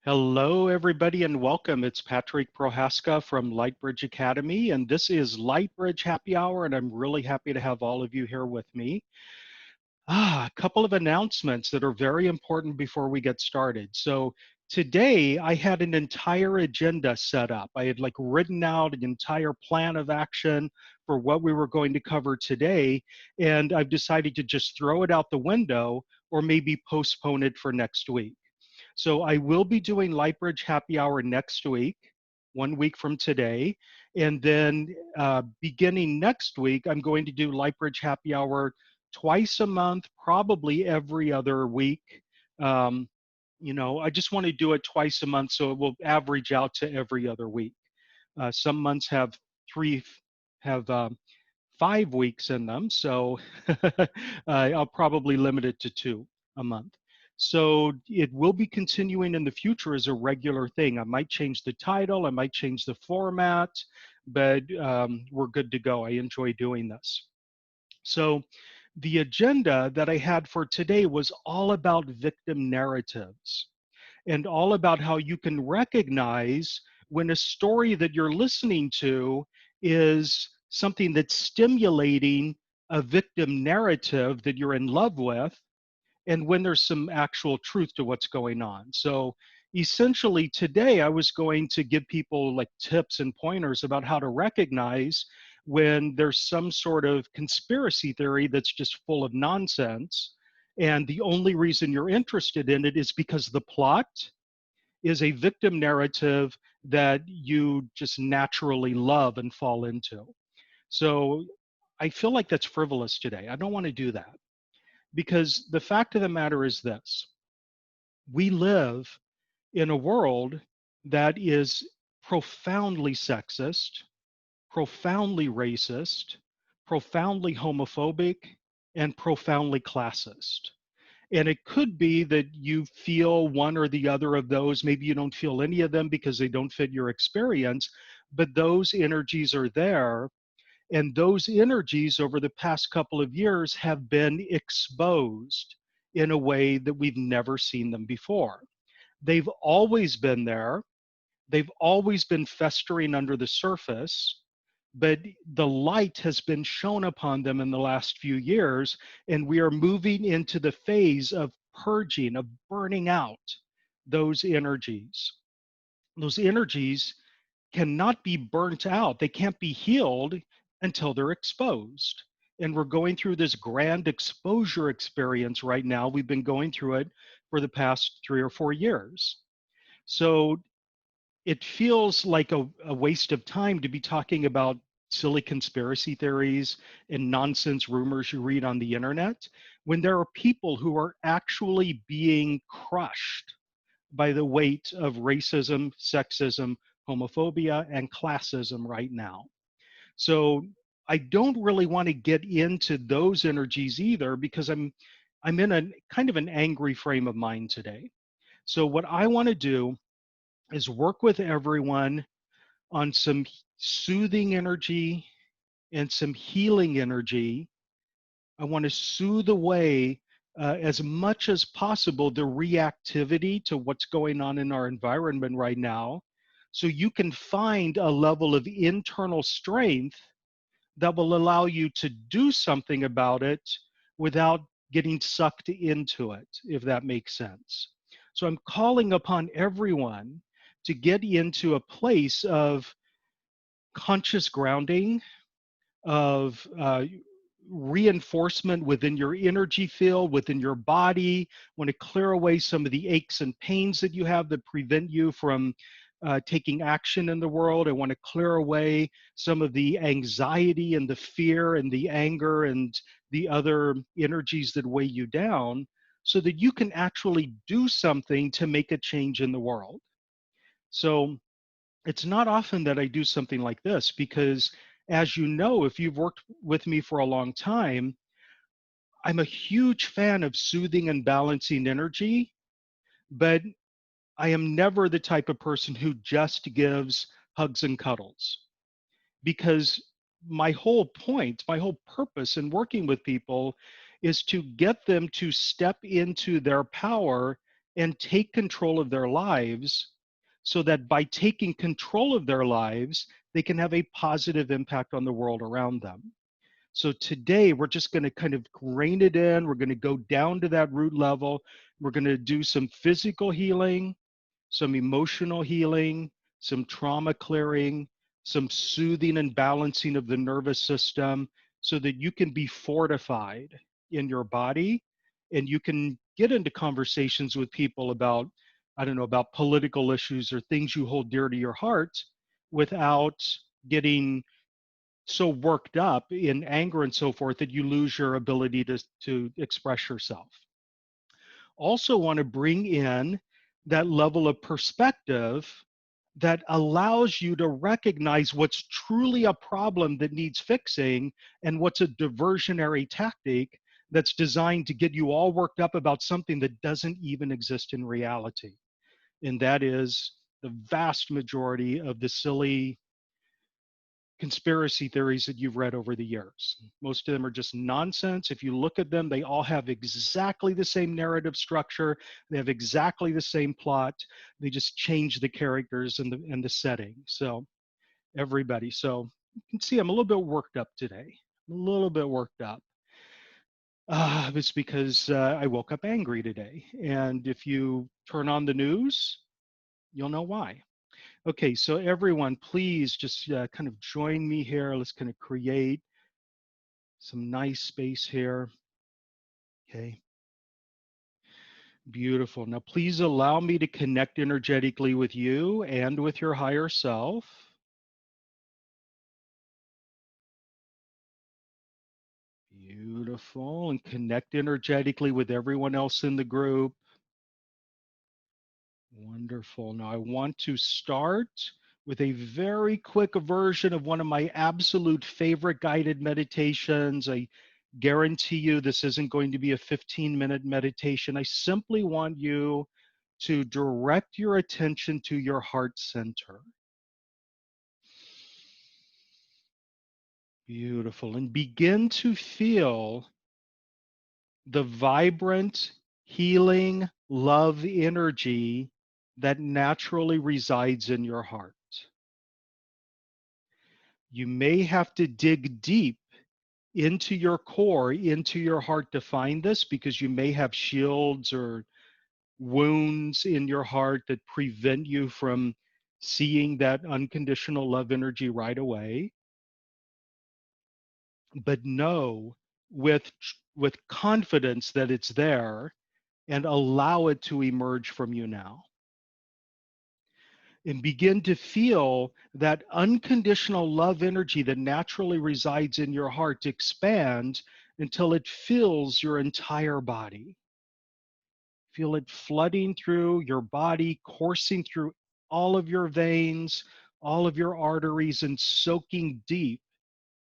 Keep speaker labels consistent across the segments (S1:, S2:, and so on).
S1: Hello, everybody, and welcome. It's Patrick Prohaska from Lightbridge Academy, and this is Lightbridge Happy Hour, and I'm really happy to have all of you here with me. A couple of announcements that are very important before we get started. So today I had an entire agenda set up. I had written out an entire plan of action for what we were going to cover today, and I've decided to just throw it out the window or maybe postpone it for next week. So I will be doing Lightbridge Happy Hour next week, 1 week from today. And then beginning next week, I'm going to do Lightbridge Happy Hour twice a month, probably every other week. Um, I just want to do it twice a month so it will average out to every other week. Some months three, have 5 weeks in them, so I'll probably limit it to two a month. So it will be continuing in the future as a regular thing. I might change the title, I might change the format, but we're good to go. I enjoy doing this. So the agenda that I had for today was all about victim narratives and all about how you can recognize when a story that you're listening to is something that's stimulating a victim narrative that you're in love with, and when there's some actual truth to what's going on. So essentially today I was going to give people tips and pointers about how to recognize when there's some sort of conspiracy theory that's just full of nonsense, and the only reason you're interested in it is because the plot is a victim narrative that you just naturally love and fall into. So I feel like that's frivolous today. I don't want to do that, because the fact of the matter is this: we live in a world that is profoundly sexist, profoundly racist, profoundly homophobic, and profoundly classist. And it could be that you feel one or the other of those. Maybe you don't feel any of them because they don't fit your experience, but those energies are there. And those energies over the past couple of years have been exposed in a way that we've never seen them before. They've always been there. They've always been festering under the surface, but the light has been shown upon them in the last few years, and we are moving into the phase of purging, of burning out those energies. Those energies cannot be burnt out, they can't be healed until they're exposed. And we're going through this grand exposure experience right now. We've been going through it for the past 3 or 4 years. So it feels like a waste of time to be talking about silly conspiracy theories and nonsense rumors you read on the internet when there are people who are actually being crushed by the weight of racism, sexism, homophobia, and classism right now. So I don't really want to get into those energies either, because I'm in a kind of an angry frame of mind today. So what I want to do is work with everyone on some soothing energy and some healing energy. I want to soothe away as much as possible the reactivity to what's going on in our environment right now, so you can find a level of internal strength that will allow you to do something about it without getting sucked into it, if that makes sense. So I'm calling upon everyone to get into a place of conscious grounding, of reinforcement within your energy field, within your body. Want to clear away some of the aches and pains that you have that prevent you from taking action in the world. I want to clear away some of the anxiety and the fear and the anger and the other energies that weigh you down, so that you can actually do something to make a change in the world. So it's not often that I do something like this because, as you know, if you've worked with me for a long time, I'm a huge fan of soothing and balancing energy, but I am never the type of person who just gives hugs and cuddles, because my whole point, my whole purpose in working with people is to get them to step into their power and take control of their lives so that by taking control of their lives, they can have a positive impact on the world around them. So today we're just going to kind of rein it in. We're going to go down to that root level. We're going to do some physical healing, some emotional healing, some trauma clearing, some soothing and balancing of the nervous system so that you can be fortified in your body and you can get into conversations with people about, I don't know, about political issues or things you hold dear to your heart without getting so worked up in anger and so forth that you lose your ability to express yourself. Also want to bring in that level of perspective that allows you to recognize what's truly a problem that needs fixing and what's a diversionary tactic that's designed to get you all worked up about something that doesn't even exist in reality. And that is the vast majority of the silly conspiracy theories that you've read over the years. Most of them are just nonsense. If you look at them, they all have exactly the same narrative structure. They have exactly the same plot. They just change the characters and the setting. So everybody. So you can see I'm a little bit worked up today. A little bit worked up. It's because I woke up angry today. And if you turn on the news, you'll know why. Okay, so everyone, please just kind of join me here. Let's kind of create some nice space here. Okay, beautiful. Now, please allow me to connect energetically with you and with your higher self. Beautiful. And connect energetically with everyone else in the group. Wonderful. Now, I want to start with a very quick version of one of my absolute favorite guided meditations. I guarantee you this isn't going to be a 15-minute meditation. I simply want you to direct your attention to your heart center. Beautiful. And begin to feel the vibrant, healing, love energy that naturally resides in your heart. You may have to dig deep into your core, into your heart to find this because you may have shields or wounds in your heart that prevent you from seeing that unconditional love energy right away. But know with confidence that it's there and allow it to emerge from you now. And begin to feel that unconditional love energy that naturally resides in your heart expand until it fills your entire body. Feel it flooding through your body, coursing through all of your veins, all of your arteries, and soaking deep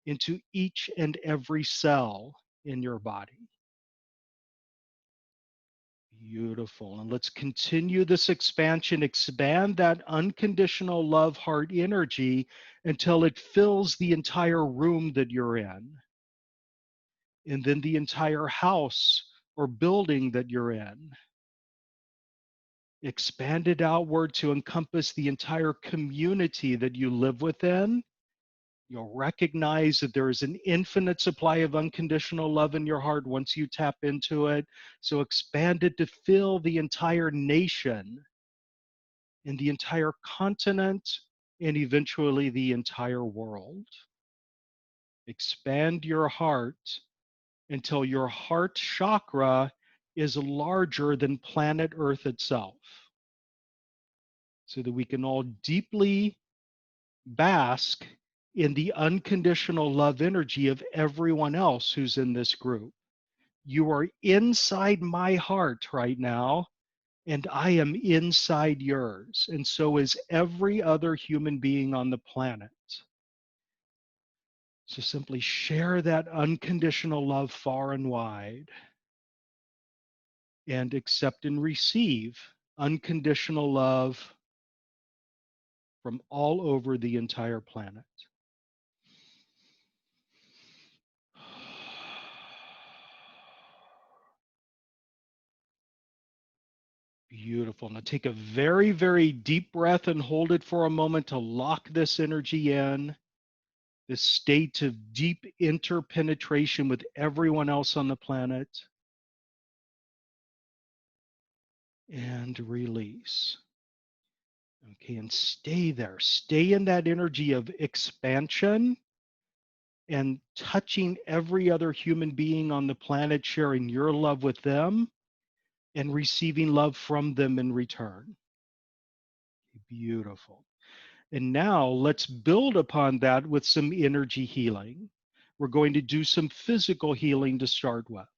S1: into each and every cell in your body. Beautiful. And let's continue this expansion. Expand that unconditional love heart energy until it fills the entire room that you're in, and then the entire house or building that you're in. Expand it outward to encompass the entire community that you live within. You'll recognize that there is an infinite supply of unconditional love in your heart once you tap into it. So expand it to fill the entire nation and the entire continent and eventually the entire world. Expand your heart until your heart chakra is larger than planet Earth itself, so that we can all deeply bask in the unconditional love energy of everyone else who's in this group. You are inside my heart right now, and I am inside yours, and so is every other human being on the planet. So simply share that unconditional love far and wide and accept and receive unconditional love from all over the entire planet. Beautiful. Now take a very, very deep breath and hold it for a moment to lock this energy in, this state of deep interpenetration with everyone else on the planet, and release. Okay, and stay there. Stay in that energy of expansion and touching every other human being on the planet, sharing your love with them and receiving love from them in return. Beautiful. And now let's build upon that with some energy healing. We're going to do some physical healing to start with.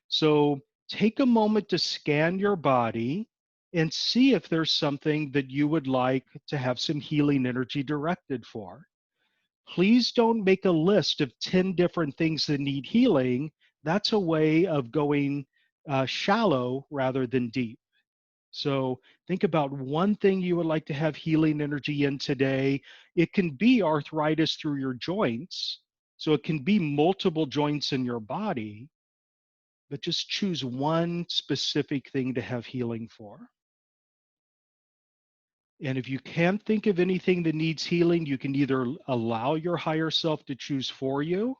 S1: So take a moment to scan your body and see if there's something that you would like to have some healing energy directed for. Please don't make a list of 10 different things that need healing. That's a way of going shallow rather than deep. So think about one thing you would like to have healing energy in today. It can be arthritis through your joints. So it can be multiple joints in your body, but just choose one specific thing to have healing for. And if you can't think of anything that needs healing, you can either allow your higher self to choose for you.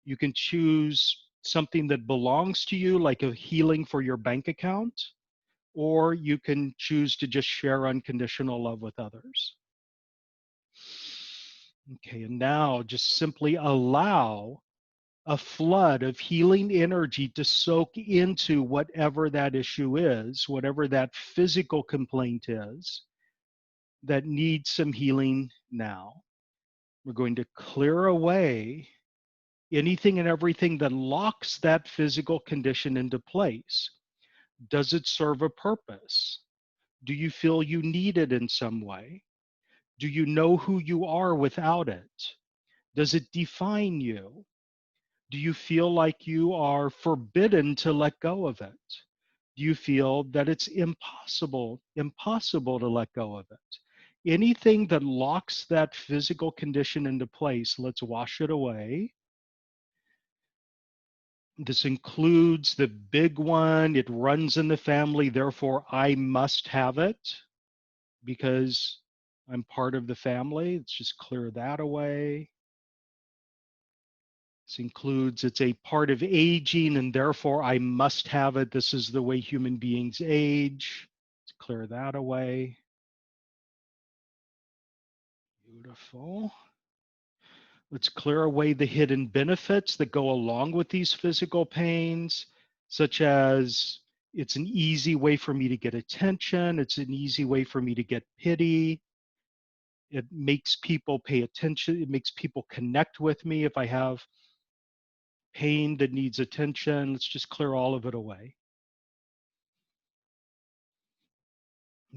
S1: You can choose something that belongs to you, like a healing for your bank account, or you can choose to just share unconditional love with others. Okay, and now just simply allow a flood of healing energy to soak into whatever that issue is, whatever that physical complaint is that needs some healing now. We're going to clear away anything and everything that locks that physical condition into place. Does it serve a purpose? Do you feel you need it in some way? Do you know who you are without it? Does it define you? Do you feel like you are forbidden to let go of it? Do you feel that it's impossible to let go of it? Anything that locks that physical condition into place, let's wash it away. This includes the big one, it runs in the family, therefore I must have it because I'm part of the family. Let's just clear that away. This includes it's a part of aging and therefore I must have it. This is the way human beings age. Let's clear that away. Beautiful. Let's clear away the hidden benefits that go along with these physical pains, such as it's an easy way for me to get attention. It's an easy way for me to get pity. It makes people pay attention. It makes people connect with me if I have pain that needs attention. Let's just clear all of it away.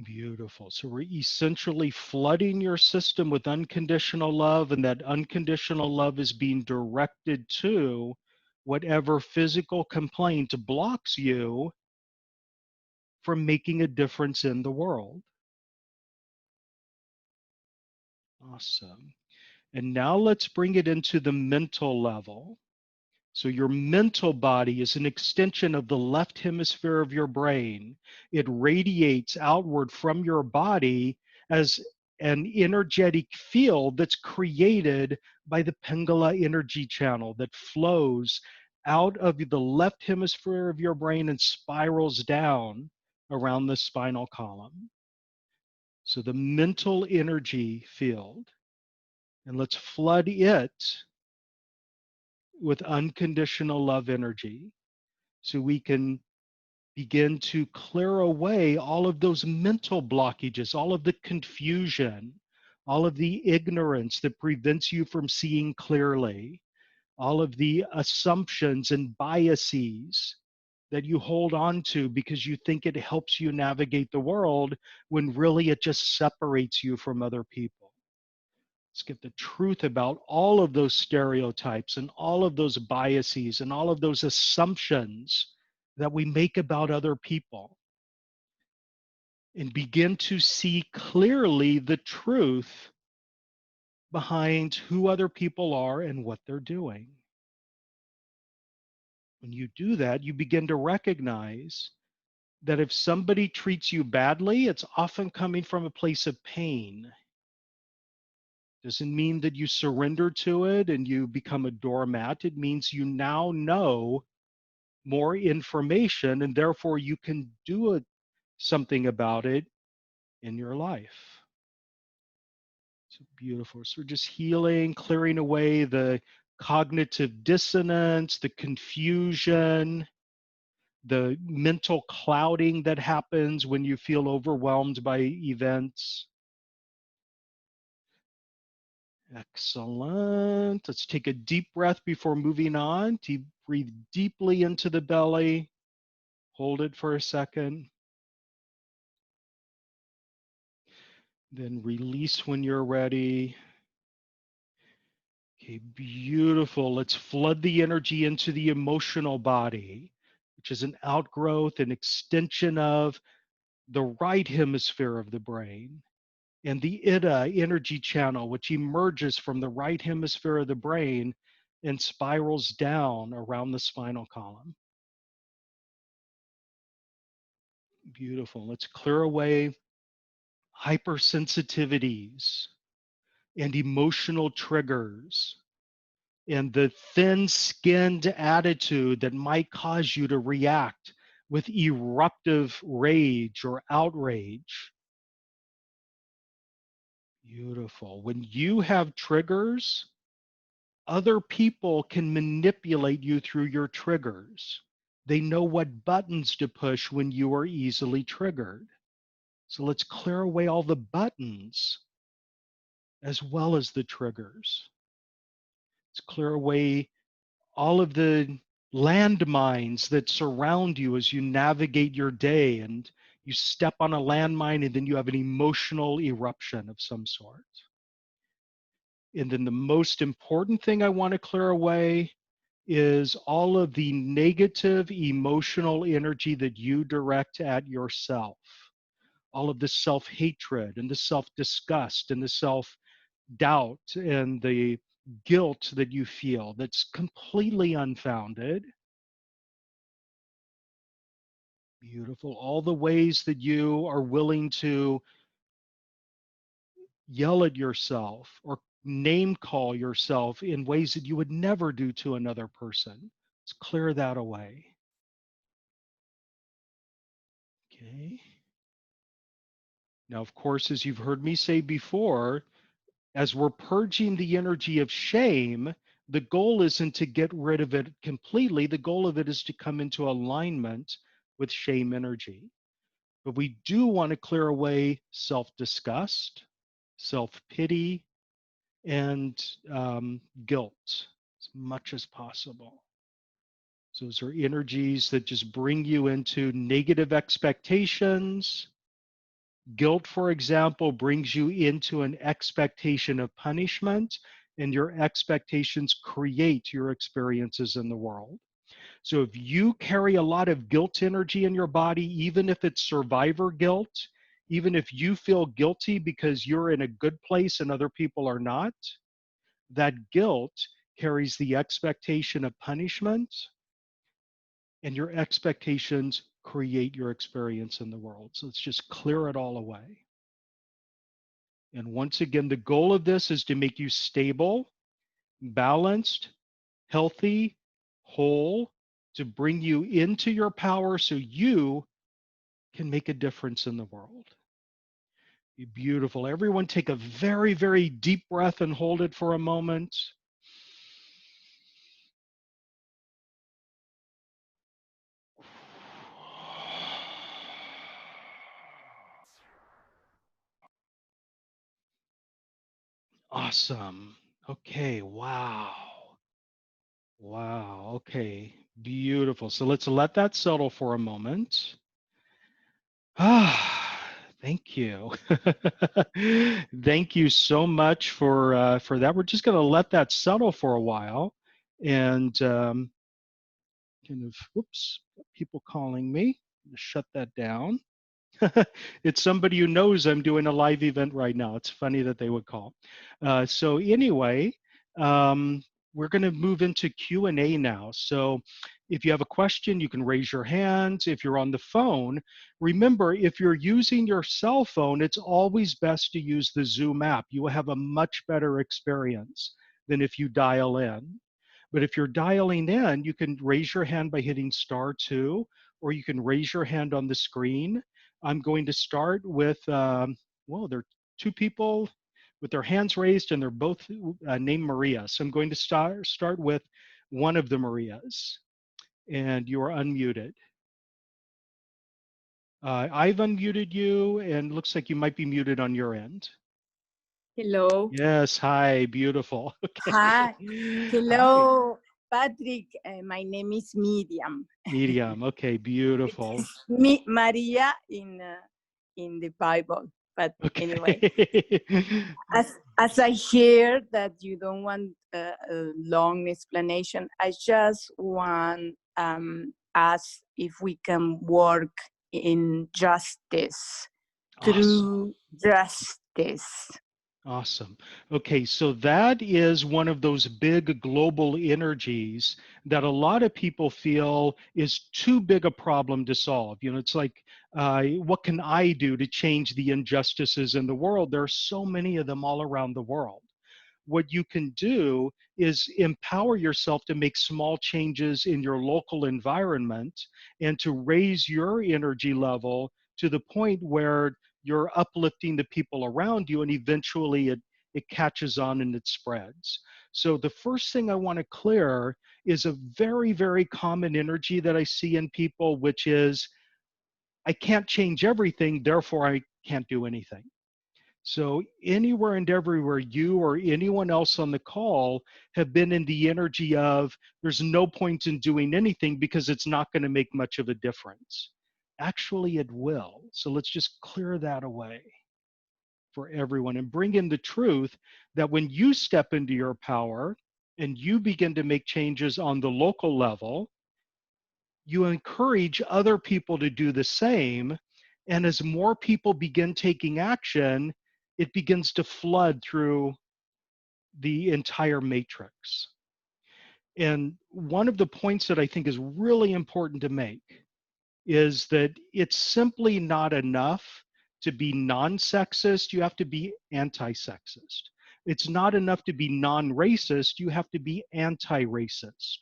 S1: Beautiful. So we're essentially flooding your system with unconditional love, and that unconditional love is being directed to whatever physical complaint blocks you from making a difference in the world. Awesome. And now let's bring it into the mental level. So your mental body is an extension of the left hemisphere of your brain. It radiates outward from your body as an energetic field that's created by the Pingala energy channel that flows out of the left hemisphere of your brain and spirals down around the spinal column. So the mental energy field, and let's flood it with unconditional love energy so we can begin to clear away all of those mental blockages, all of the confusion, all of the ignorance that prevents you from seeing clearly, all of the assumptions and biases that you hold on to because you think it helps you navigate the world when really it just separates you from other people. Let's get the truth about all of those stereotypes and all of those biases and all of those assumptions that we make about other people and begin to see clearly the truth behind who other people are and what they're doing. When you do that, you begin to recognize that if somebody treats you badly, it's often coming from a place of pain. Doesn't mean that you surrender to it and you become a doormat. It means you now know more information and therefore you can do something about it in your life. So beautiful. So we're just healing, clearing away the cognitive dissonance, the confusion, the mental clouding that happens when you feel overwhelmed by events. Excellent. Let's take a deep breath before moving on. Breathe deeply into the belly. Hold it for a second. Then release when you're ready. Okay, beautiful. Let's flood the energy into the emotional body, which is an outgrowth, an extension of the right hemisphere of the brain, and the Ida energy channel, which emerges from the right hemisphere of the brain and spirals down around the spinal column. Beautiful. Let's clear away hypersensitivities and emotional triggers and the thin skinned attitude that might cause you to react with eruptive rage or outrage. Beautiful. When you have triggers, other people can manipulate you through your triggers. They know what buttons to push when you are easily triggered. So let's clear away all the buttons as well as the triggers. Let's clear away all of the landmines that surround you as you navigate your day and you step on a landmine and then you have an emotional eruption of some sort. And then the most important thing I want to clear away is all of the negative emotional energy that you direct at yourself. All of the self hatred and the self disgust and the self doubt and the guilt that you feel that's completely unfounded. Beautiful. All the ways that you are willing to yell at yourself or name call yourself in ways that you would never do to another person. Let's clear that away. Okay. Now, of course, as you've heard me say before, as we're purging the energy of shame, the goal isn't to get rid of it completely. The goal of it is to come into alignment with shame energy. But we do want to clear away self disgust, self pity, and guilt as much as possible. So those are energies that just bring you into negative expectations. Guilt, for example, brings you into an expectation of punishment, and your expectations create your experiences in the world. So if you carry a lot of guilt energy in your body, even if it's survivor guilt, even if you feel guilty because you're in a good place and other people are not, that guilt carries the expectation of punishment, and your expectations create your experience in the world. So let's just clear it all away. And once again, the goal of this is to make you stable, balanced, healthy, whole, to bring you into your power so you can make a difference in the world. Be beautiful. Everyone take a very, very deep breath and hold it for a moment. Awesome. Okay, wow. Wow. Okay, beautiful. So let's let that settle for a moment. Ah, thank you. Thank you so much for that. We're just going to let that settle for a while, and kind of, whoops, people calling me. Shut that down. It's somebody who knows I'm doing a live event right now. It's funny that they would call. So anyway, we're going to move into Q&A now. So If you have a question, you can raise your hand. If you're on the phone, remember, if you're using your cell phone, it's always best to use the Zoom app. You will have a much better experience than if you dial in. But if you're dialing in, you can raise your hand by hitting *2, or you can raise your hand on the screen. I'm going to start with, well, there are two people with their hands raised, and they're both named Maria. So I'm going to start with one of the Marias, and you are unmuted. I've unmuted you, and looks like you might be muted on your end.
S2: Hello.
S1: Yes, hi, beautiful. Okay.
S2: Hi.
S1: Hi.
S2: Hello, Patrick. My name is Miriam.
S1: Medium. Okay,
S2: It
S1: beautiful.
S2: is Maria in the Bible. But anyway,
S1: Okay.
S2: as I hear that you don't want a long explanation, I just want ask if we can work in justice
S1: Awesome.
S2: through justice.
S1: Awesome. Okay, so that is one of those big global energies that a lot of people feel is too big a problem to solve. You know, it's like, what can I do to change the injustices in the world? There are so many of them all around the world. What you can do is empower yourself to make small changes in your local environment and to raise your energy level to the point where you're uplifting the people around you, and eventually it catches on and it spreads. So the first thing I want to clear is a very, very common energy that I see in people, which is, I can't change everything, therefore I can't do anything. So anywhere and everywhere you or anyone else on the call have been in the energy of, there's no point in doing anything because it's not going to make much of a difference. Actually, it will. So let's just clear that away for everyone and bring in the truth that when you step into your power and you begin to make changes on the local level, you encourage other people to do the same. And as more people begin taking action, it begins to flood through the entire matrix. And one of the points that I think is really important to make is that it's simply not enough to be non-sexist, you have to be anti-sexist. It's not enough to be non-racist, you have to be anti-racist.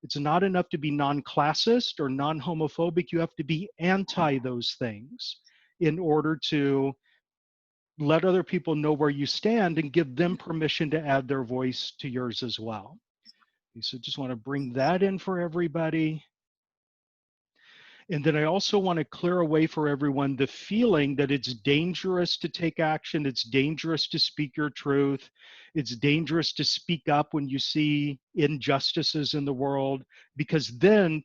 S1: It's not enough to be non-classist or non-homophobic, you have to be anti those things in order to let other people know where you stand and give them permission to add their voice to yours as well. So just want to bring that in for everybody. And then I also want to clear away for everyone the feeling that it's dangerous to take action, it's dangerous to speak your truth, it's dangerous to speak up when you see injustices in the world, because then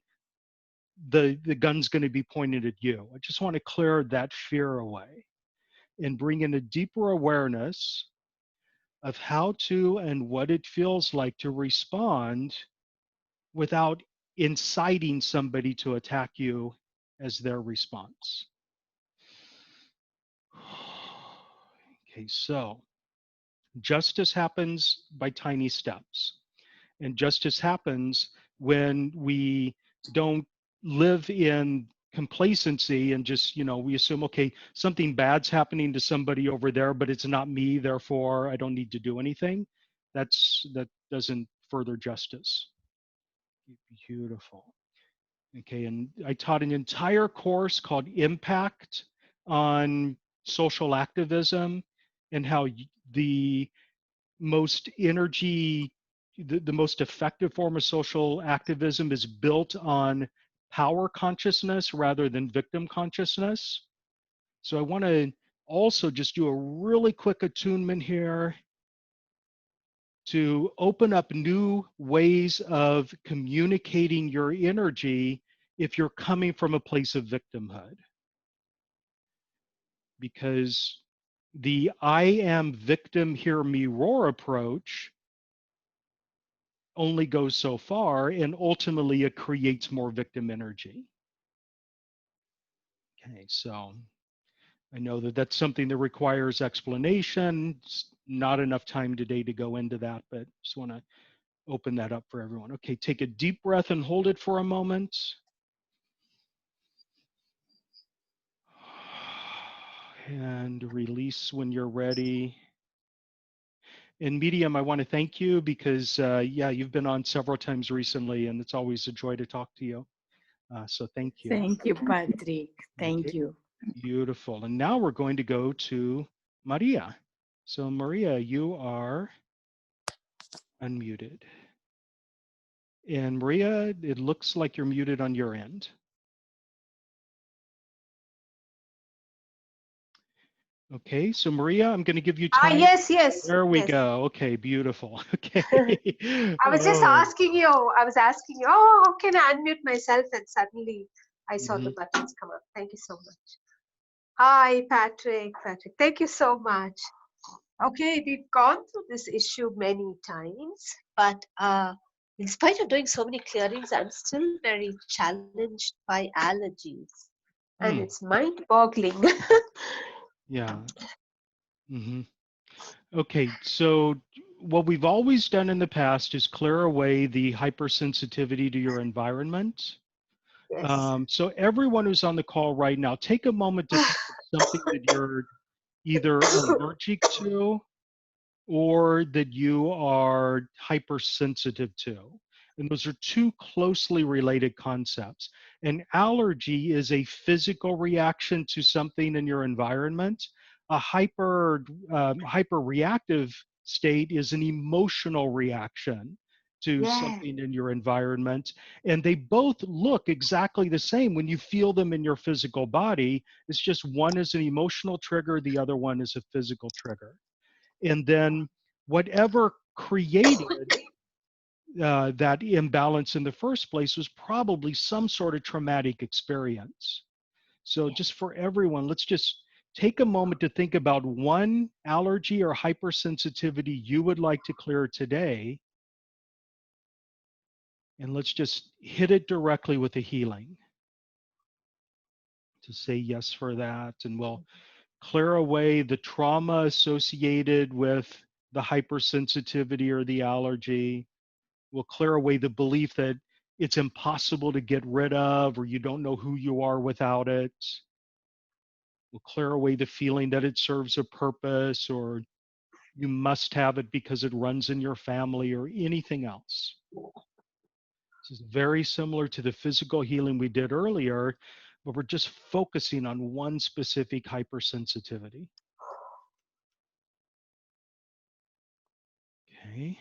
S1: the gun's going to be pointed at you. I just want to clear that fear away and bring in a deeper awareness of how to and what it feels like to respond without inciting somebody to attack you as their response. Okay, so justice happens by tiny steps. And justice happens when we don't live in complacency and just, we assume, okay, something bad's happening to somebody over there, but it's not me, therefore I don't need to do anything. That doesn't further justice. Beautiful. Okay, and I taught an entire course called Impact on social activism and how the most energy, the most effective form of social activism is built on power consciousness rather than victim consciousness. So I want to also just do a really quick attunement here to open up new ways of communicating your energy if you're coming from a place of victimhood. Because the I am victim, hear me roar approach only goes so far, and ultimately it creates more victim energy. Okay, so I know that that's something that requires explanation. It's not enough time today to go into that, but just want to open that up for everyone. Okay, take a deep breath and hold it for a moment. And release when you're ready. And Medium, I want to thank you because, yeah, you've been on several times recently, and it's always a joy to talk to you. So thank you.
S2: Thank you, Patrick. Thank
S1: Okay,
S2: you.
S1: beautiful. And now we're going to go to Maria. So Maria, you are unmuted. And Maria, it looks like you're muted on your end. Okay, so Maria, I'm going to give you time.
S3: Yes, yes,
S1: There we
S3: yes.
S1: go. Okay, beautiful. Okay.
S3: I was just
S1: Oh.
S3: asking you, oh, how can I unmute myself? And suddenly I saw the
S1: Mhm.
S3: buttons come up. Thank you so much. Hi, Patrick. Patrick, thank you so much. Okay, we've gone through this issue many times, but in spite of doing so many clearings, I'm still very challenged by allergies. And
S1: Hmm.
S3: it's mind-boggling.
S1: Yeah. Hmm. Okay, so what we've always done in the past is clear away the hypersensitivity to your environment.
S3: Yes.
S1: So everyone who's on the call right now, take a moment to think of something that you're either allergic to or that you are hypersensitive to. And those are two closely related concepts. An allergy is a physical reaction to something in your environment. A hyperreactive state is an emotional reaction to
S3: Yes.
S1: something in your environment. And they both look exactly the same when you feel them in your physical body. It's just one is an emotional trigger, the other one is a physical trigger. And then whatever created that imbalance in the first place was probably some sort of traumatic experience. So just for everyone, let's just take a moment to think about one allergy or hypersensitivity you would like to clear today. And let's just hit it directly with a healing. To say yes for that. And we'll clear away the trauma associated with the hypersensitivity or the allergy. We'll clear away the belief that it's impossible to get rid of or you don't know who you are without it. We'll clear away the feeling that it serves a purpose or you must have it because it runs in your family or anything else. This is very similar to the physical healing we did earlier, but we're just focusing on one specific hypersensitivity. Okay.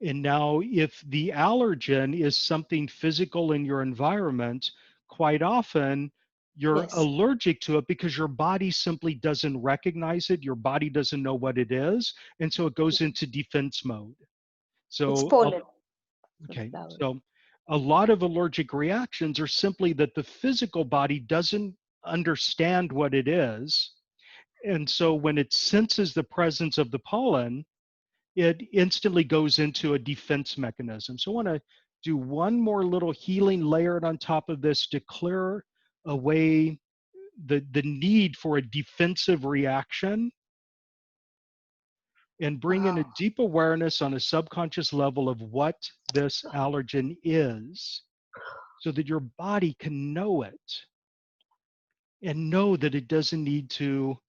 S1: And now, if the allergen is something physical in your environment, quite often you're
S3: Yes.
S1: allergic to it because your body simply doesn't recognize it. Your body doesn't know what it is. And so it goes into defense mode.
S3: It's
S1: So,
S3: pollen.
S1: okay.
S3: Flower.
S1: So, a lot of allergic reactions are simply that the physical body doesn't understand what it is. And so, when it senses the presence of the pollen, it instantly goes into a defense mechanism. So I want to do one more little healing layered on top of this to clear away the need for a defensive reaction and bring in a
S3: Wow.
S1: deep awareness on a subconscious level of what this allergen is so that your body can know it and know that it doesn't need to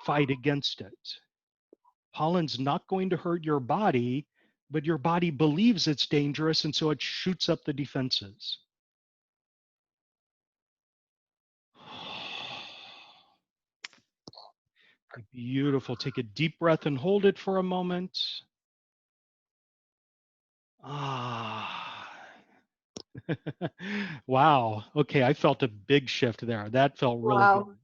S1: fight against it. Pollen's not going to hurt your body, but your body believes it's dangerous, and so it shoots up the defenses. Beautiful. Take a deep breath and hold it for a moment. Ah. Wow. Okay, I felt a big shift there. That felt really good.
S3: Wow.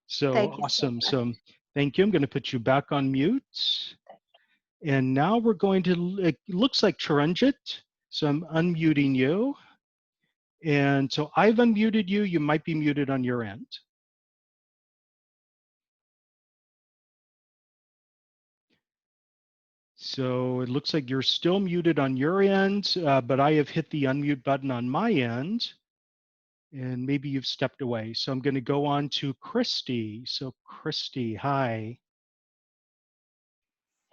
S1: So
S3: Thank you so
S1: awesome.
S3: much.
S1: So thank you. I'm going to put you back on mute. And now we're going to, it looks like Chiranjit. So I'm unmuting you. And so I've unmuted you. You might be muted on your end. So it looks like you're still muted on your end, but I have hit the unmute button on my end. And maybe you've stepped away. So I'm going to go on to Christy. So Christy, hi.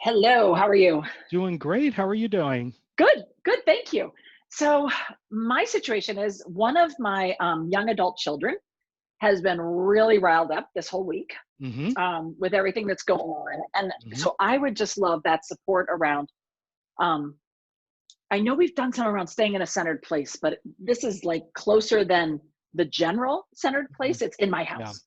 S4: Hello, how are you?
S1: Doing great. How are you doing?
S4: Good, good, thank you. So my situation is one of my young adult children has been really riled up this whole week
S1: Mm-hmm.
S4: with everything that's going on. And
S1: Mm-hmm.
S4: so I would just love that support around, um, I know we've done some around staying in a centered place, but this is like closer than the general centered place. It's in my
S1: Yeah.
S4: house,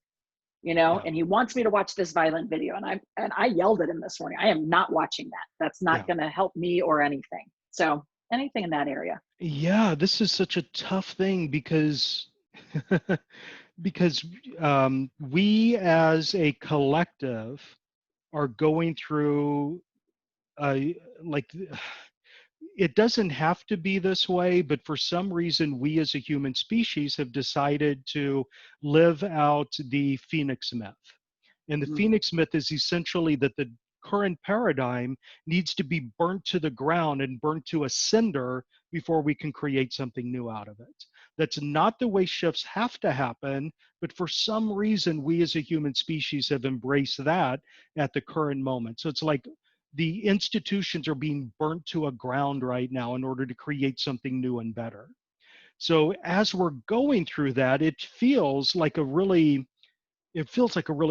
S4: you know,
S1: Yeah.
S4: and he wants me to watch this violent video. And I yelled at him this morning. I am not watching that. That's
S1: Yeah.
S4: not going to help me or anything. So anything in that area.
S1: Yeah, this is such a tough thing because because we as a collective are going through like it doesn't have to be this way, but for some reason we as a human species have decided to live out the phoenix myth. And the
S4: Mm,
S1: phoenix myth is essentially that the current paradigm needs to be burnt to the ground and burnt to a cinder before we can create something new out of it. That's not the way shifts have to happen, but for some reason, we as a human species have embraced that at the current moment. So it's like the institutions are being burnt to a ground right now in order to create something new and better. So as we're going through that, it feels like a really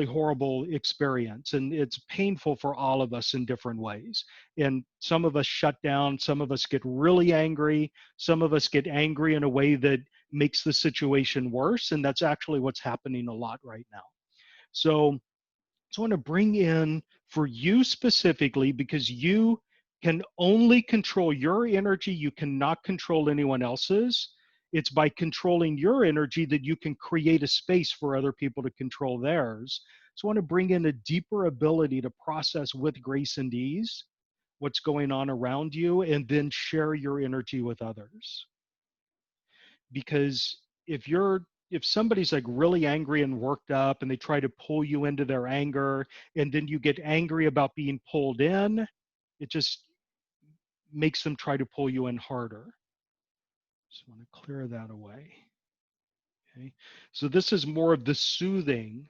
S1: horrible experience, and it's painful for all of us in different ways. And some of us shut down, some of us get really angry, some of us get angry in a way that makes the situation worse, and that's actually what's happening a lot right now. So I want to bring in for you specifically, because you can only control your energy, you cannot control anyone else's. It's by controlling your energy that you can create a space for other people to control theirs. So I want to bring in a deeper ability to process with grace and ease what's going on around you, and then share your energy with others. Because if somebody's like really angry and worked up and they try to pull you into their anger, and then you get angry about being pulled in, it just makes them try to pull you in harder. Just want to clear that away. Okay. So this is more of the soothing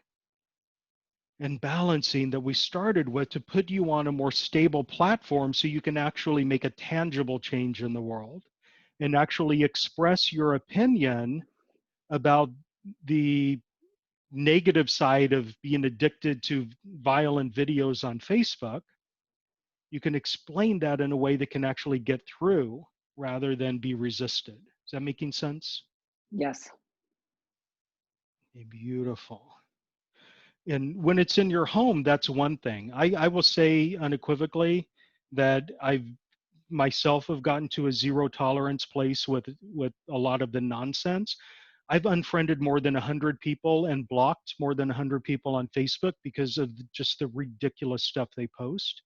S1: and balancing that we started with to put you on a more stable platform so you can actually make a tangible change in the world and actually express your opinion about the negative side of being addicted to violent videos on Facebook. You can explain that in a way that can actually get through rather than be resisted. Is that making sense?
S4: yes.
S1: Beautiful. And when it's in your home, that's one thing. I will say unequivocally that I've myself have gotten to a zero tolerance place with a lot of the nonsense. I've unfriended more than 100 people and blocked more than 100 people on Facebook because of just the ridiculous stuff they post.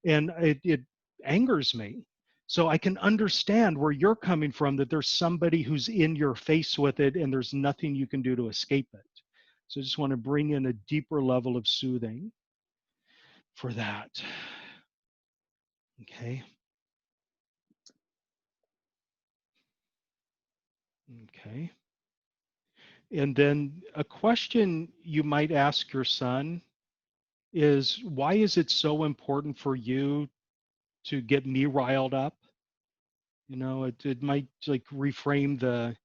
S1: And it angers me. So I can understand where you're coming from, that there's somebody who's in your face with it and there's nothing you can do to escape it. So I just want to bring in a deeper level of soothing for that. Okay. Okay. And then a question you might ask your son is, why is it so important for you to get me riled up? You know, it might like reframe the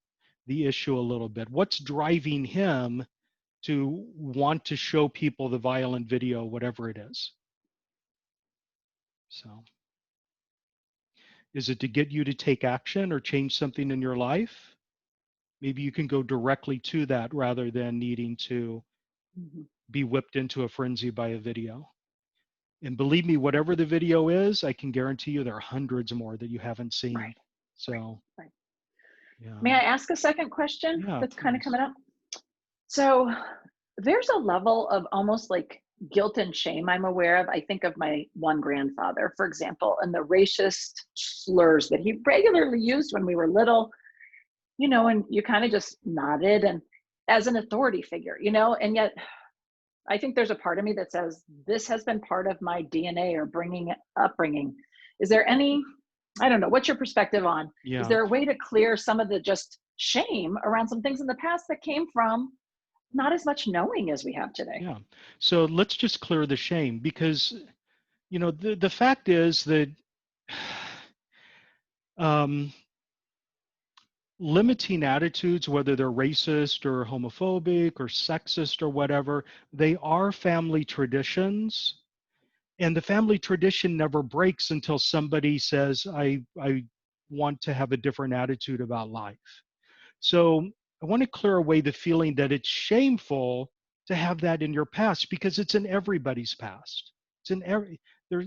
S1: issue a little bit. What's driving him to want to show people the violent video, whatever it is? So is it to get you to take action or change something in your life? Maybe you can go directly to that rather than needing to
S4: Mhm.
S1: be whipped into a frenzy by a video. And believe me, whatever the video is, I can guarantee you there are hundreds more that you haven't seen.
S4: Right, right,
S1: So,
S4: right.
S1: yeah,
S4: May I ask a second question
S1: yeah,
S4: that's kind of
S1: please.
S4: coming up? So there's a level of almost like guilt and shame I'm aware of. I think of my one grandfather, for example, and the racist slurs that he regularly used when we were little, you know, and you kind of just nodded and as an authority figure, you know, and yet I think there's a part of me that says this has been part of my DNA or upbringing. Is there any, I don't know, what's your perspective on, is
S1: Yeah,
S4: there a way to clear some of the just shame around some things in the past that came from not as much knowing as we have today?
S1: yeah. So let's just clear the shame, because you know, the fact is that um, limiting attitudes, whether they're racist or homophobic or sexist or whatever, they are family traditions. And the family tradition never breaks until somebody says, I want to have a different attitude about life. So I want to clear away the feeling that it's shameful to have that in your past, because it's in everybody's past. It's in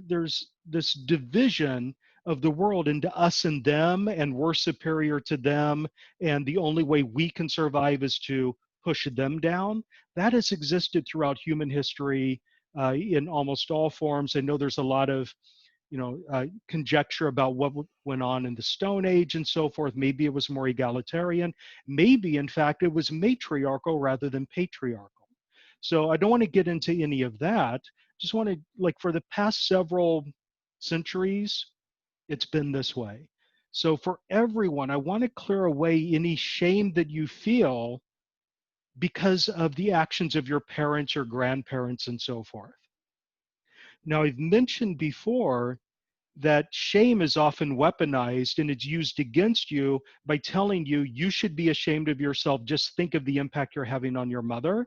S1: there's this division of the world into us and them, and we're superior to them, and the only way we can survive is to push them down. That has existed throughout human history in almost all forms. I know there's a lot of conjecture about what went on in the Stone Age and so forth. Maybe it was more egalitarian. Maybe, in fact, it was matriarchal rather than patriarchal. So I don't want to get into any of that. Just want to, like, for the past several centuries, it's been this way. So for everyone, I want to clear away any shame that you feel because of the actions of your parents, your grandparents, and so forth. Now, I've mentioned before that shame is often weaponized, and it's used against you by telling you you should be ashamed of yourself. Just think of the impact you're having on your mother.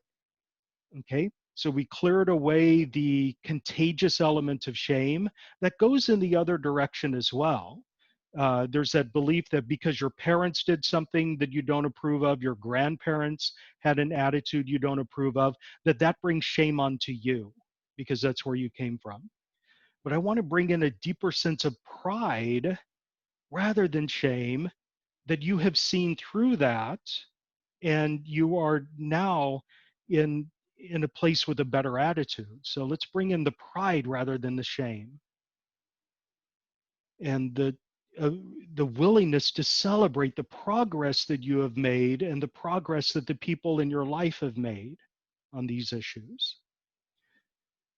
S1: Okay, so we cleared away the contagious element of shame that goes in the other direction as well. There's that belief that because your parents did something that you don't approve of, your grandparents had an attitude you don't approve of, that brings shame onto you because that's where you came from. But I want to bring in a deeper sense of pride rather than shame, that you have seen through that and you are now in a place with a better attitude. So let's bring in the pride rather than the shame, and uh, the willingness to celebrate the progress that you have made and the progress that the people in your life have made on these issues,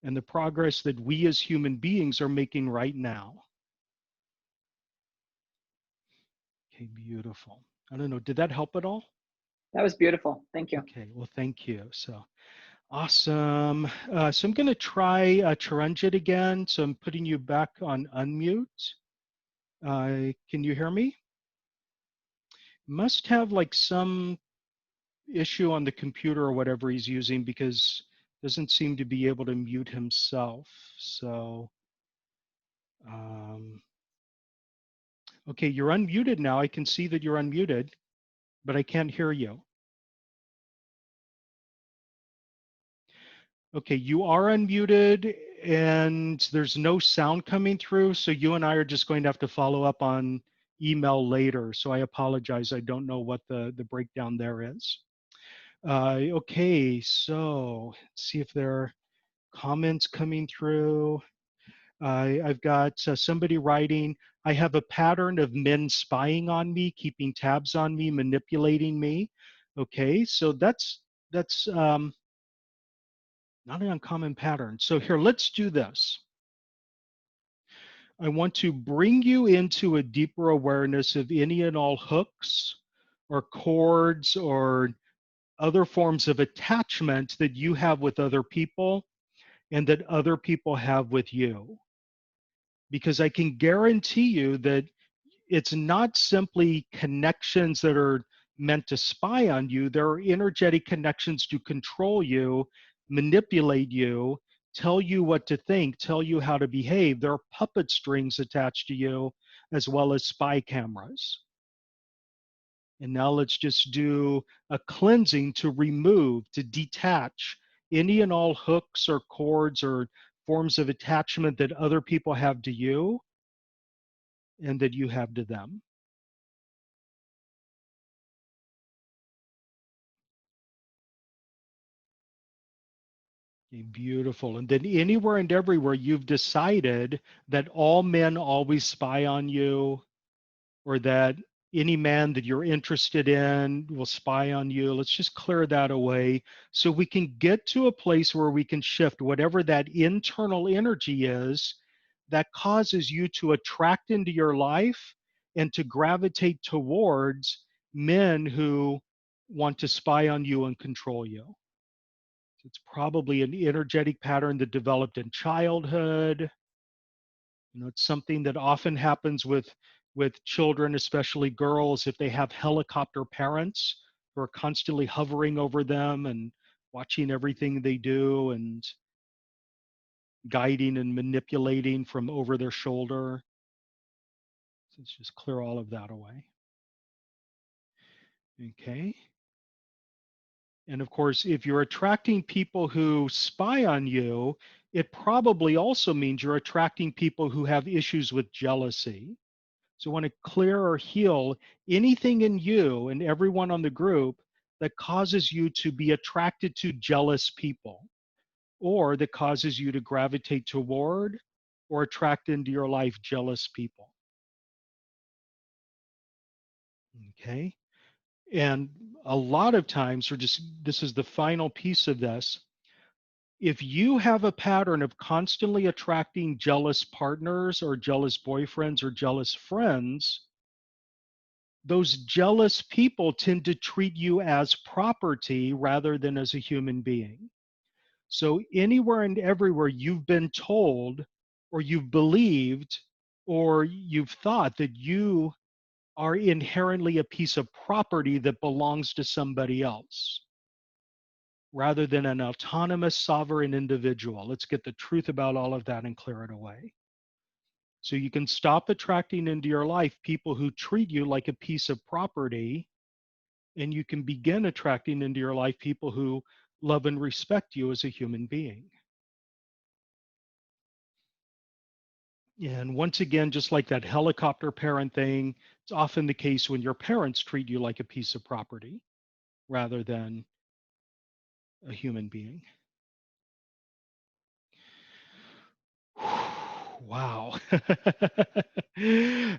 S1: and the progress that we as human beings are making right now. Okay, beautiful. I don't know, did that help at all?
S4: That was beautiful. Thank you.
S1: Okay, well, thank you. So awesome. So I'm going to try Charanjit again. So I'm putting you back on unmute. Can you hear me? Must have like some issue on the computer or whatever he's using, because doesn't seem to be able to mute himself. So, okay, you're unmuted now. I can see that you're unmuted, but I can't hear you. Okay, you are unmuted and there's no sound coming through. So you and I are just going to have to follow up on email later. So I apologize. I don't know what the breakdown there is. Okay, so let's see if there are comments coming through. I've got somebody writing, I have a pattern of men spying on me, keeping tabs on me, manipulating me. Okay, so that's not an uncommon pattern. So here, let's do this. I want to bring you into a deeper awareness of any and all hooks or cords or other forms of attachment that you have with other people and that other people have with you. Because I can guarantee you that it's not simply connections that are meant to spy on you. There are energetic connections to control you, manipulate you, tell you what to think, tell you how to behave. There are puppet strings attached to you, as well as spy cameras. And now let's just do a cleansing to remove, to detach any and all hooks or cords or forms of attachment that other people have to you and that you have to them. Okay, beautiful. And then anywhere and everywhere you've decided that all men always spy on you, or that any man that you're interested in will spy on you, let's just clear that away so we can get to a place where we can shift whatever that internal energy is that causes you to attract into your life and to gravitate towards men who want to spy on you and control you. It's probably an energetic pattern that developed in childhood. You know, it's something that often happens with children, especially girls, if they have helicopter parents who are constantly hovering over them and watching everything they do and guiding and manipulating from over their shoulder. So let's just clear all of that away. Okay. And of course, if you're attracting people who spy on you, it probably also means you're attracting people who have issues with jealousy. So, want to clear or heal anything in you and everyone on the group that causes you to be attracted to jealous people, or that causes you to gravitate toward or attract into your life jealous people. Okay. And a lot of times, or just this is the final piece of this, if you have a pattern of constantly attracting jealous partners or jealous boyfriends or jealous friends, those jealous people tend to treat you as property rather than as a human being. So, anywhere and everywhere you've been told, or you've believed, or you've thought that you are inherently a piece of property that belongs to somebody else, rather than an autonomous, sovereign individual. Let's get the truth about all of that and clear it away. So you can stop attracting into your life people who treat you like a piece of property, and you can begin attracting into your life people who love and respect you as a human being. And once again, just like that helicopter parent thing, it's often the case when your parents treat you like a piece of property rather than a human being. Wow.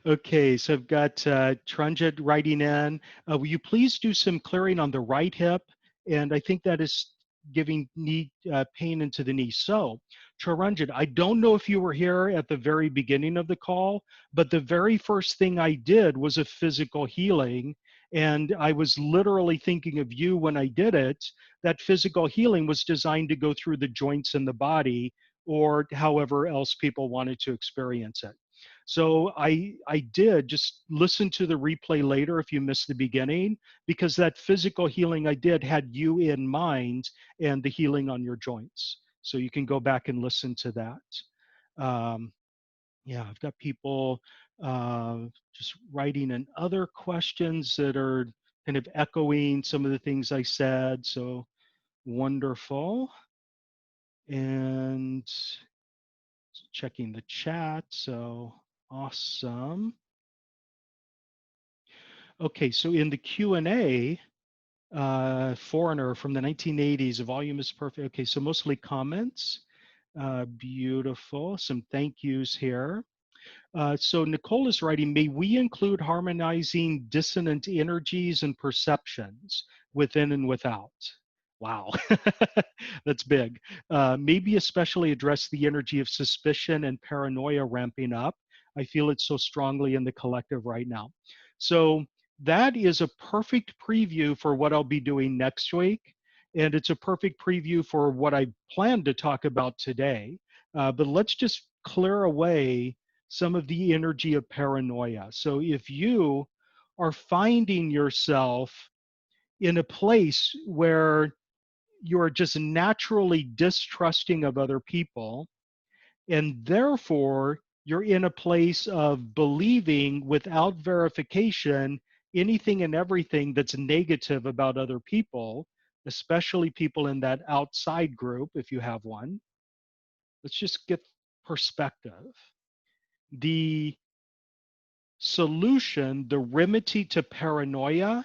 S1: Okay, so I've got Trunjit writing in. Will you please do some clearing on the right hip? And I think that is giving knee pain into the knee. So, Charanjit, I don't know if you were here at the very beginning of the call, but the very first thing I did was a physical healing. And I was literally thinking of you when I did it. That physical healing was designed to go through the joints in the body, or however else people wanted to experience it. So I did just listen to the replay later if you missed the beginning, because that physical healing I did had you in mind and the healing on your joints. So you can go back and listen to that. Yeah, I've got people just writing in other questions that are kind of echoing some of the things I said. So wonderful. And checking the chat. So awesome. Okay, so in the Q&A, Foreigner from the 1980s, the volume is perfect. Okay, so mostly comments. Beautiful. Some thank yous here. So Nicole is writing, may we include harmonizing dissonant energies and perceptions within and without? Wow, that's big. Maybe especially address the energy of suspicion and paranoia ramping up. I feel it so strongly in the collective right now. So that is a perfect preview for what I'll be doing next week. And it's a perfect preview for what I plan to talk about today. But let's just clear away some of the energy of paranoia. So if you are finding yourself in a place where you're just naturally distrusting of other people, and therefore you're in a place of believing without verification anything and everything that's negative about other people, especially people in that outside group, if you have one. Let's just get perspective. The solution, the remedy to paranoia,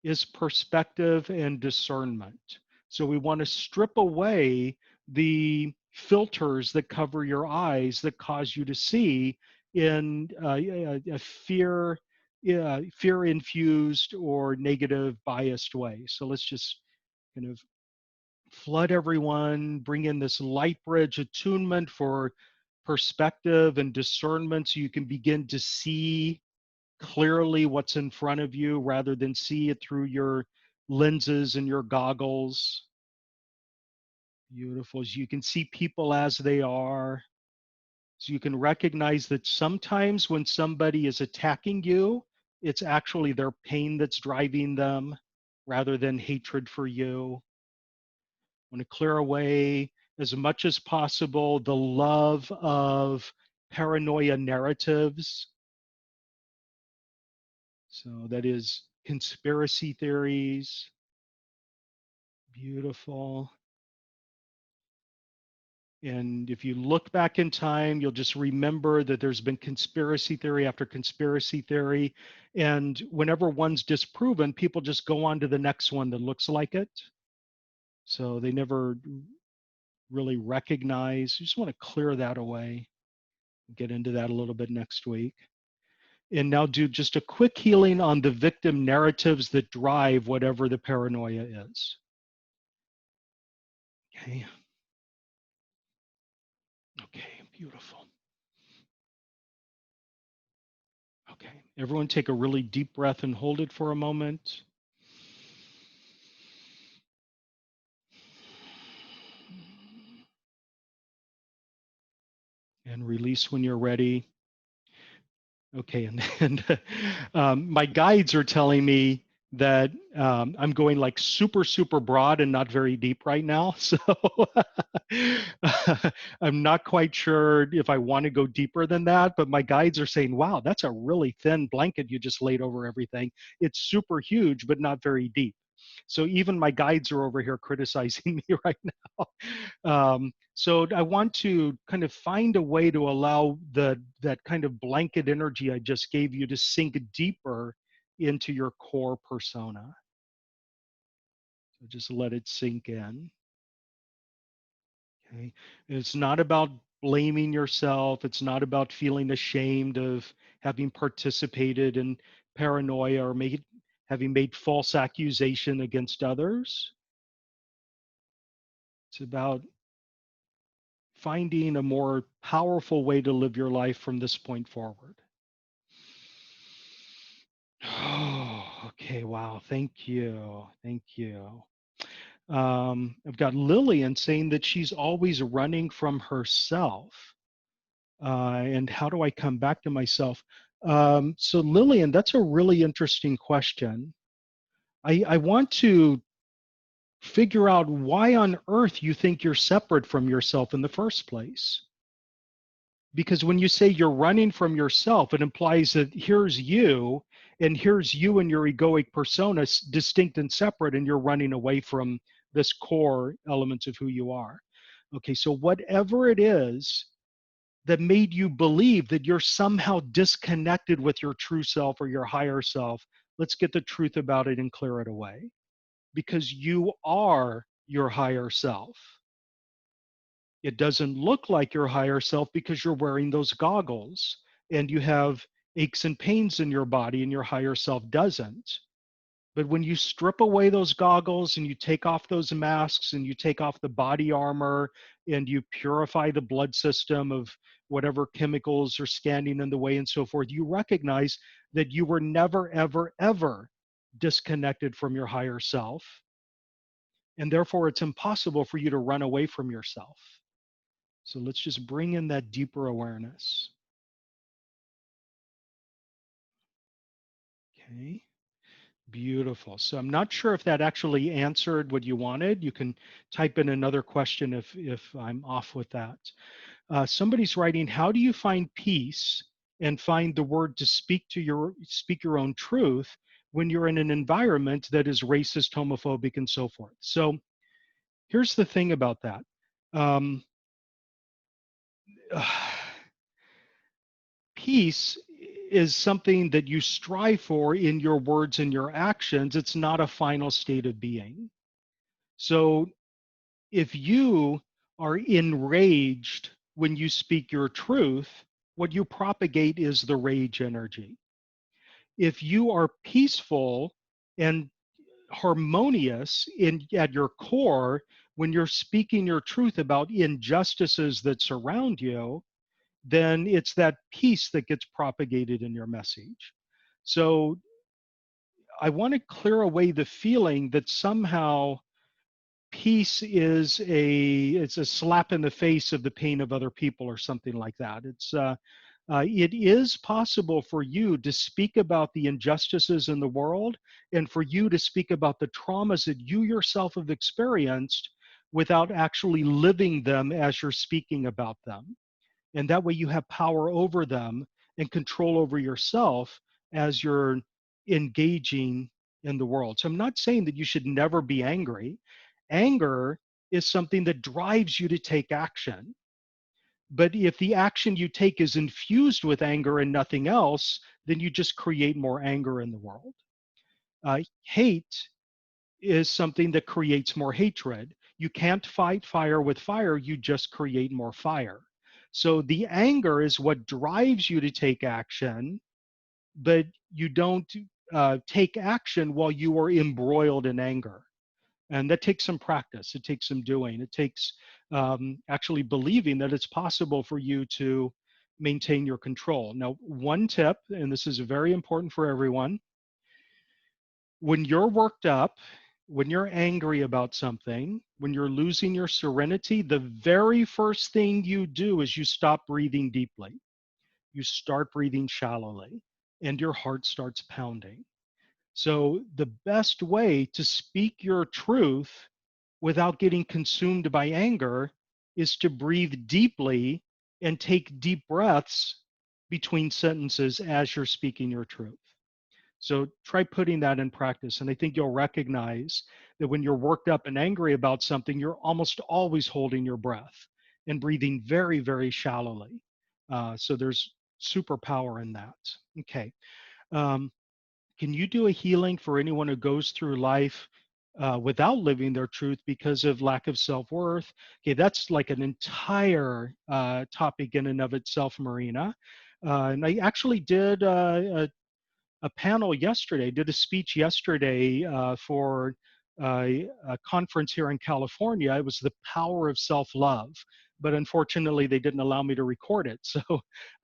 S1: is perspective and discernment. So we want to strip away the filters that cover your eyes that cause you to see in a fear infused or negative biased way. So let's just kind of flood everyone, bring in this light bridge attunement for perspective and discernment so you can begin to see clearly what's in front of you rather than see it through your lenses and your goggles. Beautiful. As you can see people as they are. So you can recognize that sometimes when somebody is attacking you, it's actually their pain that's driving them rather than hatred for you. I want to clear away as much as possible the love of paranoia narratives. So that is conspiracy theories. Beautiful. And if you look back in time, you'll just remember that there's been conspiracy theory after conspiracy theory. And whenever one's disproven, people just go on to the next one that looks like it. So they never really recognize. You just want to clear that away. Get into that a little bit next week. And now do just a quick healing on the victim narratives that drive whatever the paranoia is. Okay. Okay, beautiful. Okay, everyone take a really deep breath and hold it for a moment. And release when you're ready. Okay, and my guides are telling me that I'm going like super, super broad and not very deep right now. So I'm not quite sure if I want to go deeper than that, but my guides are saying, wow, that's a really thin blanket you just laid over everything. It's super huge, but not very deep. So even my guides are over here criticizing me right now. So I want to kind of find a way to allow that kind of blanket energy I just gave you to sink deeper into your core persona. So just let it sink in. Okay. It's not about blaming yourself. It's not about feeling ashamed of having participated in paranoia or having made false accusation against others. It's about finding a more powerful way to live your life from this point forward. Oh, okay. Wow. Thank you. Thank you. I've got Lillian saying that she's always running from herself. And how do I come back to myself? So, Lillian, that's a really interesting question. I want to figure out why on earth you think you're separate from yourself in the first place. Because when you say you're running from yourself, it implies that here's you and your egoic persona, distinct and separate, and you're running away from this core elements of who you are. Okay, so whatever it is that made you believe that you're somehow disconnected with your true self or your higher self, let's get the truth about it and clear it away. Because you are your higher self. It doesn't look like your higher self because you're wearing those goggles and you have aches and pains in your body and your higher self doesn't. But when you strip away those goggles and you take off those masks and you take off the body armor and you purify the blood system of whatever chemicals are standing in the way and so forth, you recognize that you were never, ever, ever disconnected from your higher self. And therefore, it's impossible for you to run away from yourself. So let's just bring in that deeper awareness. Okay, beautiful. So I'm not sure if that actually answered what you wanted. You can type in another question if I'm off with that. Somebody's writing, how do you find peace and find the word to speak your own truth when you're in an environment that is racist, homophobic, and so forth? So here's the thing about that. Peace is something that you strive for in your words and your actions. It's not a final state of being. So if you are enraged when you speak your truth, what you propagate is the rage energy. If you are peaceful and harmonious at your core, when you're speaking your truth about injustices that surround you, then it's that peace that gets propagated in your message. So I want to clear away the feeling that somehow peace is it's a slap in the face of the pain of other people or something like that. It is possible for you to speak about the injustices in the world and for you to speak about the traumas that you yourself have experienced without actually living them as you're speaking about them. And that way you have power over them and control over yourself as you're engaging in the world. So I'm not saying that you should never be angry. Anger is something that drives you to take action. But if the action you take is infused with anger and nothing else, then you just create more anger in the world. Hate is something that creates more hatred. You can't fight fire with fire, you just create more fire. So the anger is what drives you to take action, but you don't take action while you are embroiled in anger. And that takes some practice. It takes some doing. It takes actually believing that it's possible for you to maintain your control. Now, one tip, and this is very important for everyone, when you're worked up, when you're angry about something, when you're losing your serenity, the very first thing you do is you stop breathing deeply. You start breathing shallowly, and your heart starts pounding. So, the best way to speak your truth without getting consumed by anger is to breathe deeply and take deep breaths between sentences as you're speaking your truth. So try putting that in practice. And I think you'll recognize that when you're worked up and angry about something, you're almost always holding your breath and breathing very, very shallowly. So there's superpower in that. Okay. Um, can you do a healing for anyone who goes through life without living their truth because of lack of self-worth? Okay, that's like an entire topic in and of itself, Marina. And I actually did a panel yesterday, did a speech yesterday for a conference here in California. It was the power of self-love, but unfortunately they didn't allow me to record it, so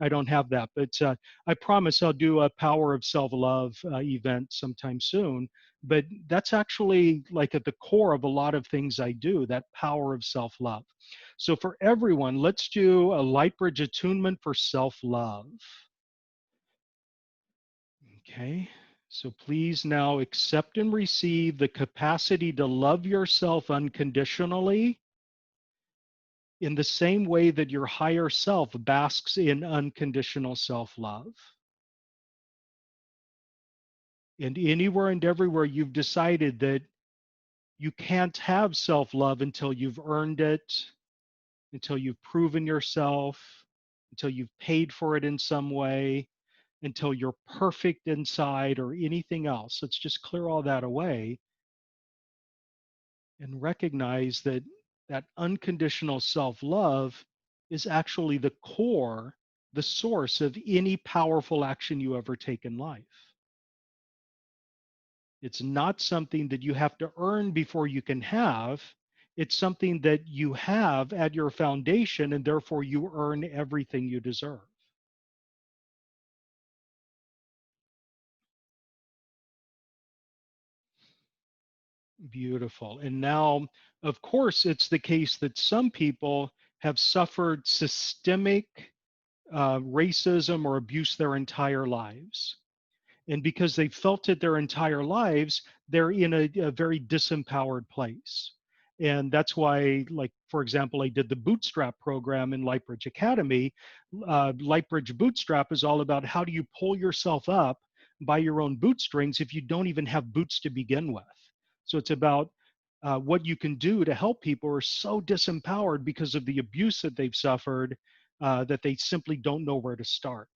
S1: I don't have that. But I promise I'll do a power of self-love event sometime soon. But that's actually like at the core of a lot of things I do, that power of self-love. So for everyone, let's do a Lightbridge attunement for self-love. Okay, so please now accept and receive the capacity to love yourself unconditionally in the same way that your higher self basks in unconditional self-love. And anywhere and everywhere you've decided that you can't have self-love until you've earned it, until you've proven yourself, until you've paid for it in some way, until you're perfect inside or anything else. Let's just clear all that away and recognize that that unconditional self-love is actually the core, the source of any powerful action you ever take in life. It's not something that you have to earn before you can have. It's something that you have at your foundation, and therefore you earn everything you deserve. Beautiful. And now, of course, it's the case that some people have suffered systemic racism or abuse their entire lives. And because they've felt it their entire lives, they're in a very disempowered place. And that's why, like, for example, I did the Bootstrap program in Lightbridge Academy. Lightbridge Bootstrap is all about how do you pull yourself up by your own bootstrings if you don't even have boots to begin with. So it's about what you can do to help people who are so disempowered because of the abuse that they've suffered that they simply don't know where to start.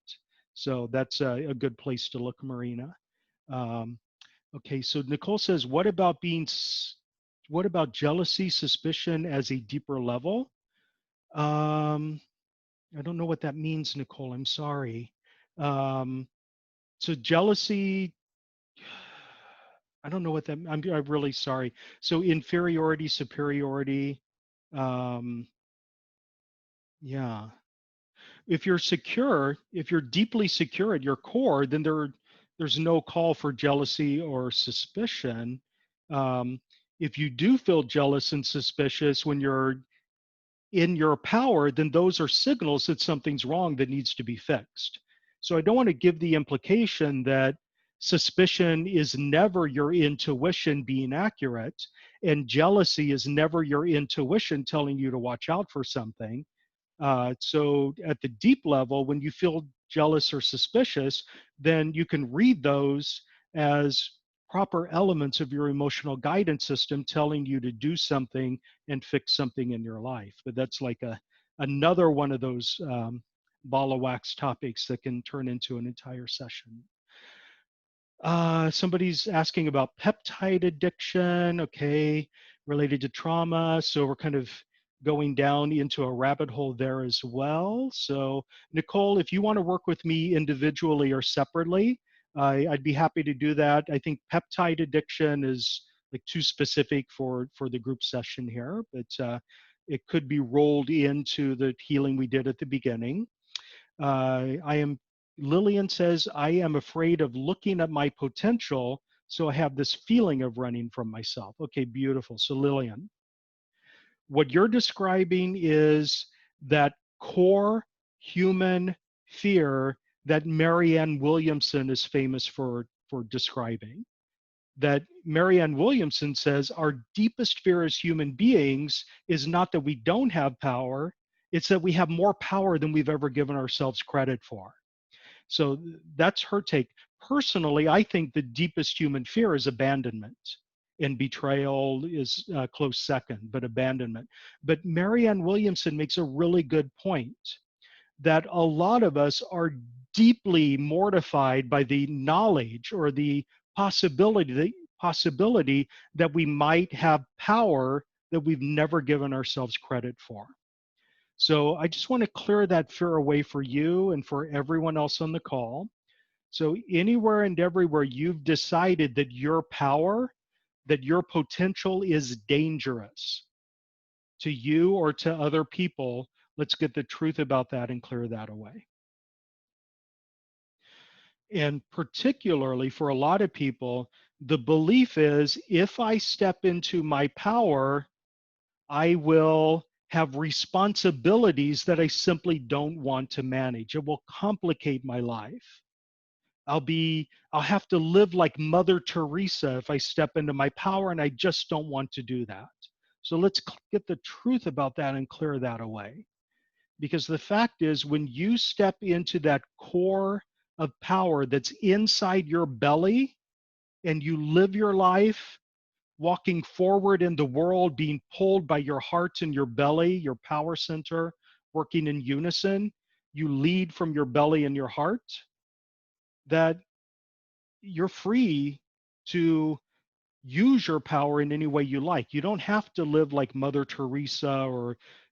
S1: So that's a good place to look, Marina. Okay, so Nicole says, what about jealousy, suspicion as a deeper level? I don't know what that means, Nicole. I'm sorry. So jealousy, I don't know what that. I'm really sorry. So inferiority, superiority. Yeah. If you're secure, if you're deeply secure at your core, then there's no call for jealousy or suspicion. If you do feel jealous and suspicious when you're in your power, then those are signals that something's wrong that needs to be fixed. So I don't want to give the implication that suspicion is never your intuition being accurate and jealousy is never your intuition telling you to watch out for something. So at the deep level, when you feel jealous or suspicious, then you can read those as proper elements of your emotional guidance system telling you to do something and fix something in your life. But that's like another one of those ball of wax topics that can turn into an entire session. Somebody's asking about peptide addiction, okay, related to trauma. So we're kind of going down into a rabbit hole there as well. So Nicole, if you want to work with me individually or separately, I'd be happy to do that. I think peptide addiction is like too specific for the group session here, but it could be rolled into the healing we did at the beginning. Lillian says, I am afraid of looking at my potential, so I have this feeling of running from myself. Okay, beautiful. So Lillian, what you're describing is that core human fear that Marianne Williamson is famous for describing. That Marianne Williamson says our deepest fear as human beings is not that we don't have power, it's that we have more power than we've ever given ourselves credit for. So that's her take. Personally, I think the deepest human fear is abandonment, and betrayal is a close second, but abandonment. But Marianne Williamson makes a really good point that a lot of us are deeply mortified by the knowledge or the possibility that we might have power that we've never given ourselves credit for. So I just want to clear that fear away for you and for everyone else on the call. So anywhere and everywhere you've decided that your power, that your potential is dangerous to you or to other people, let's get the truth about that and clear that away. And particularly for a lot of people, the belief is if I step into my power, I will have responsibilities that I simply don't want to manage. It will complicate my life. I'll have to live like Mother Teresa if I step into my power, and I just don't want to do that. So let's get the truth about that and clear that away. Because the fact is, when you step into that core of power that's inside your belly and you live your life walking forward in the world, being pulled by your heart and your belly, your power center, working in unison, you lead from your belly and your heart, that you're free to use your power in any way you like. You don't have to live like Mother Teresa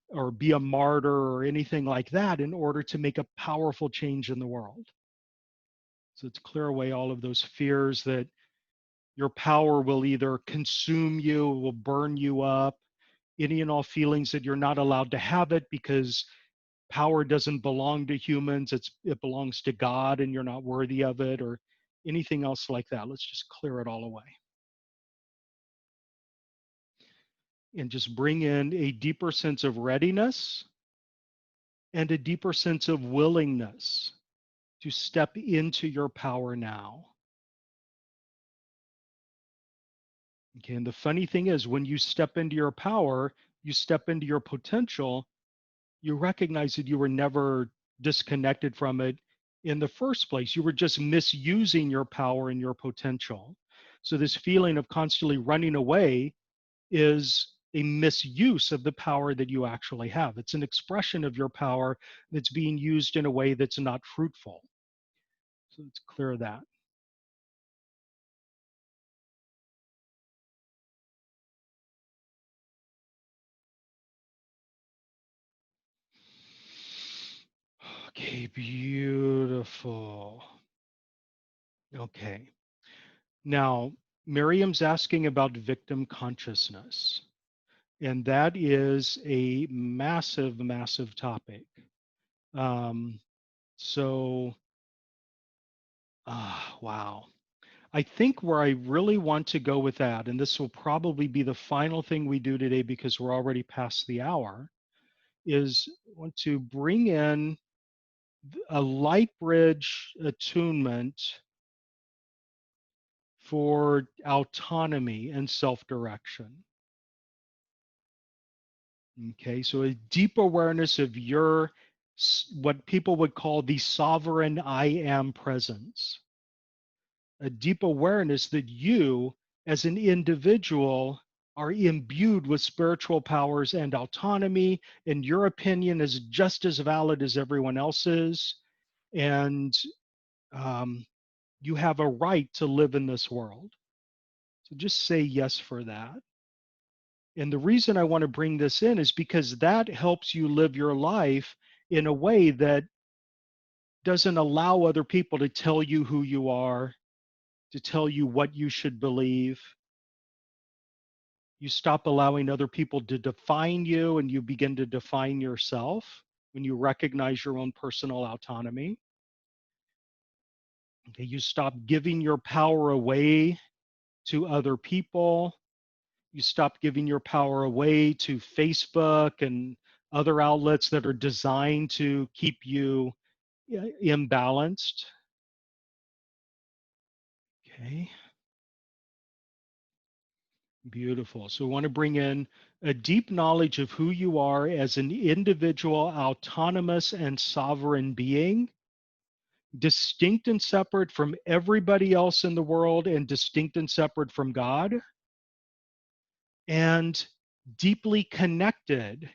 S1: or be a martyr or anything like that in order to make a powerful change in the world. So it's clear away all of those fears that your power will either consume you, will burn you up, any and all feelings that you're not allowed to have it because power doesn't belong to humans, it belongs to God and you're not worthy of it, or anything else like that. Let's just clear it all away. And just bring in a deeper sense of readiness and a deeper sense of willingness to step into your power now. Okay, and the funny thing is, when you step into your power, you step into your potential, you recognize that you were never disconnected from it in the first place. You were just misusing your power and your potential. So this feeling of constantly running away is a misuse of the power that you actually have. It's an expression of your power that's being used in a way that's not fruitful. So let's clear that. Okay, beautiful. Okay. Now, Miriam's asking about victim consciousness, and that is a massive, massive topic. So, wow. I think where I really want to go with that, and this will probably be the final thing we do today because we're already past the hour, is I want to bring in a light bridge attunement for autonomy and self-direction. Okay, so a deep awareness of your, what people would call the sovereign I am presence. A deep awareness that you, as an individual, are imbued with spiritual powers and autonomy, and your opinion is just as valid as everyone else's, and you have a right to live in this world. So just say yes for that. And the reason I want to bring this in is because that helps you live your life in a way that doesn't allow other people to tell you who you are, to tell you what you should believe. You stop allowing other people to define you and you begin to define yourself when you recognize your own personal autonomy. Okay, you stop giving your power away to other people. You stop giving your power away to Facebook and other outlets that are designed to keep you imbalanced. Okay, beautiful. So we want to bring in a deep knowledge of who you are as an individual, autonomous, and sovereign being, distinct and separate from everybody else in the world and distinct and separate from God, and deeply connected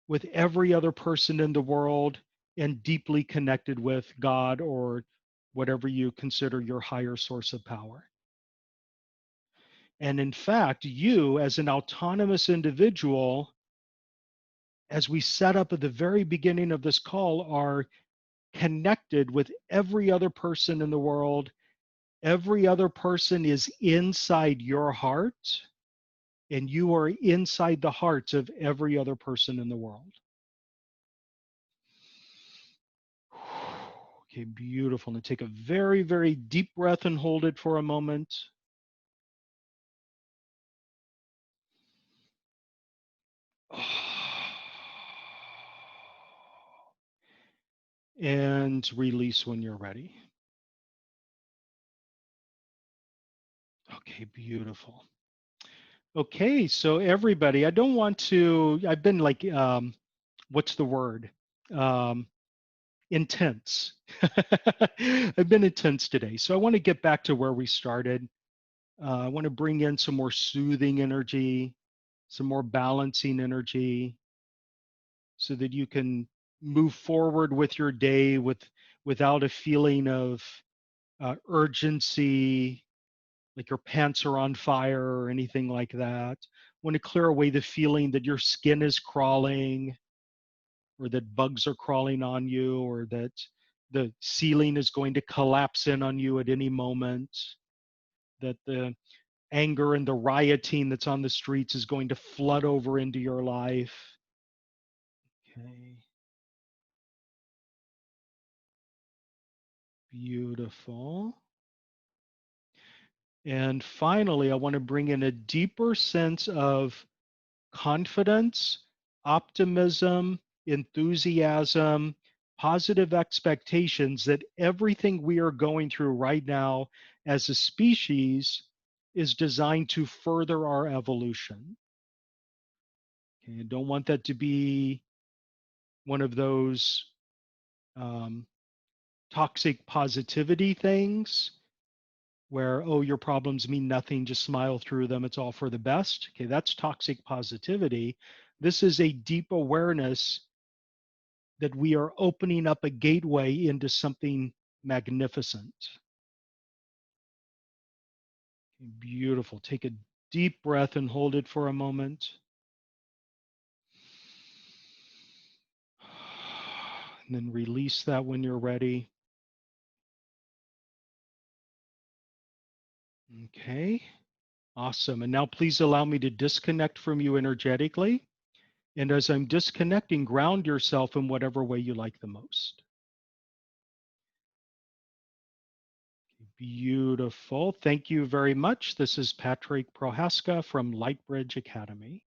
S1: with every other person in the world and deeply connected with God or whatever you consider your higher source of power. And in fact, you as an autonomous individual, as we set up at the very beginning of this call, are connected with every other person in the world. Every other person is inside your heart, and you are inside the hearts of every other person in the world. Okay, beautiful. Now take a very, very deep breath and hold it for a moment. And release when you're ready. Okay, beautiful. Okay, so everybody, I don't want to, I've been like, what's the word? Intense. I've been intense today. So I want to get back to where we started. I want to bring in some more soothing energy, some more balancing energy, so that you can move forward with your day without a feeling of urgency, like your pants are on fire or anything like that. Want to clear away the feeling that your skin is crawling, or that bugs are crawling on you, or that the ceiling is going to collapse in on you at any moment, that the anger and the rioting that's on the streets is going to flood over into your life. Okay. Beautiful. And finally, I want to bring in a deeper sense of confidence, optimism, enthusiasm, positive expectations that everything we are going through right now as a species is designed to further our evolution. Okay, I don't want that to be one of those toxic positivity things where, oh, your problems mean nothing, just smile through them, it's all for the best. Okay, that's toxic positivity. This is a deep awareness that we are opening up a gateway into something magnificent. Okay, beautiful. Take a deep breath and hold it for a moment. And then release that when you're ready. Okay, awesome. And now please allow me to disconnect from you energetically. And as I'm disconnecting, ground yourself in whatever way you like the most. Beautiful. Thank you very much. This is Patrick Prohaska from Lightbridge Academy.